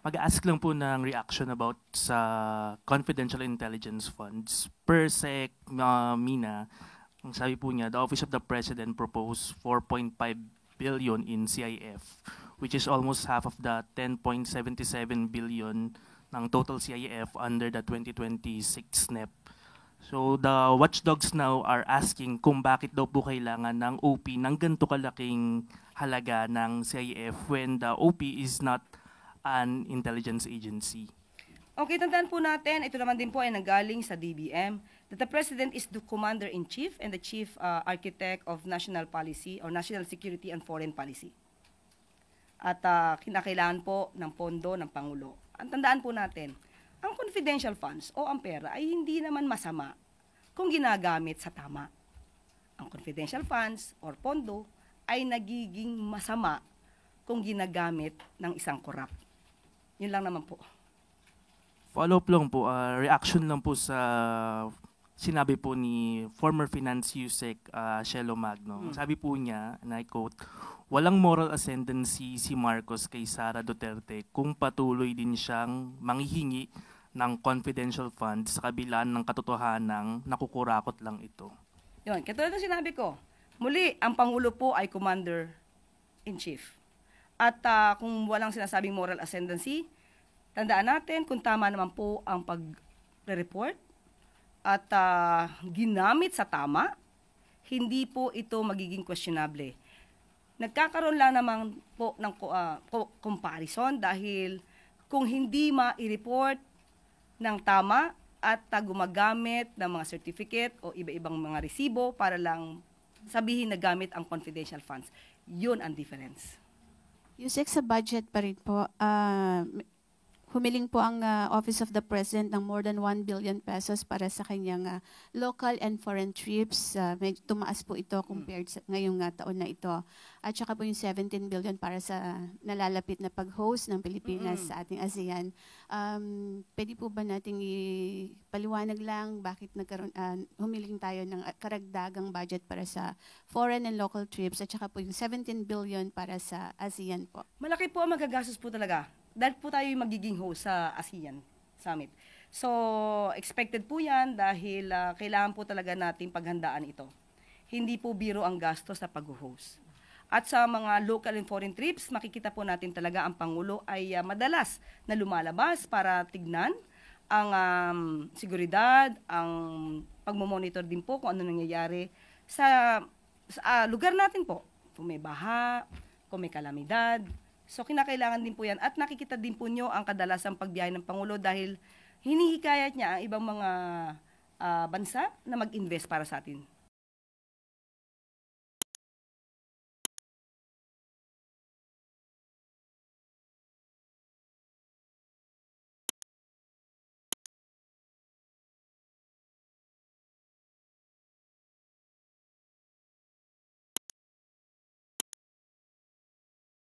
Mag-ask lang po ng reaction about sa confidential intelligence funds. Per Sec Mina, ang sabi po niya, the Office of the President proposed 4.5 billion in CIF, which is almost half of the 10.77 billion ng total CIF under the 2026 NEP. So the watchdogs now are asking kung bakit daw po kailangan ng OP ng ganito kalaking halaga ng CIF when the OP is not an intelligence agency. Okay, tandaan po natin, ito naman din po ay nanggaling sa DBM, that the President is the Commander-in-Chief and the Chief Architect of National Policy or National Security and Foreign Policy. At kinakailangan po ng pondo ng Pangulo. Ang tandaan po natin, ang confidential funds o ang pera ay hindi naman masama kung ginagamit sa tama. Ang confidential funds or pondo ay nagiging masama kung ginagamit ng isang korap. Yun lang naman po. Follow-up lang po, reaction lang po sa sinabi po ni former Finance Yusek Shelo Magno. Sabi po niya, and I quote, walang moral ascendancy si Marcos kay Sara Duterte kung patuloy din siyang manghihingi ng confidential funds sa kabila ng katotohanang nakukurakot lang ito. Yun, katulad ng sinabi ko, muli, ang Pangulo po ay Commander-in-Chief. At kung walang sinasabing moral ascendancy, tandaan natin kung tama naman po ang pag-report at ginamit sa tama, hindi po ito magiging questionable. Nagkakaroon lang naman po ng comparison dahil kung hindi ma-report ng tama at gumagamit ng mga certificate o iba-ibang mga resibo para lang sabihin na gamit ang confidential funds, yun ang difference. Yusek, sa budget pa rin po, humiling po ang Office of the President ng more than 1 billion pesos para sa kanyang local and foreign trips. Medyo tumaas po ito compared sa ngayong taon na ito. At saka po yung 17 billion para sa nalalapit na pag-host ng Pilipinas sa ating ASEAN. Pwede po ba nating ipaliwanag lang bakit humiling tayo ng karagdagang budget para sa foreign and local trips at saka po yung 17 billion para sa ASEAN po? Malaki po ang magagastos po talaga. Dahil po tayo yung magiging host sa ASEAN Summit. So, expected po yan dahil kailangan po talaga natin paghandaan ito. Hindi po biro ang gasto sa pag-host. At sa mga local and foreign trips, makikita po natin talaga ang Pangulo ay madalas na lumalabas para tignan ang seguridad, ang pagmamonitor din po kung ano nangyayari sa lugar natin po. Kung may baha, kung may kalamidad. So kinakailangan din po yan at nakikita din po nyo ang kadalasang pagbiyahe ng Pangulo dahil hinihikayat niya ang ibang mga bansa na mag-invest para sa atin.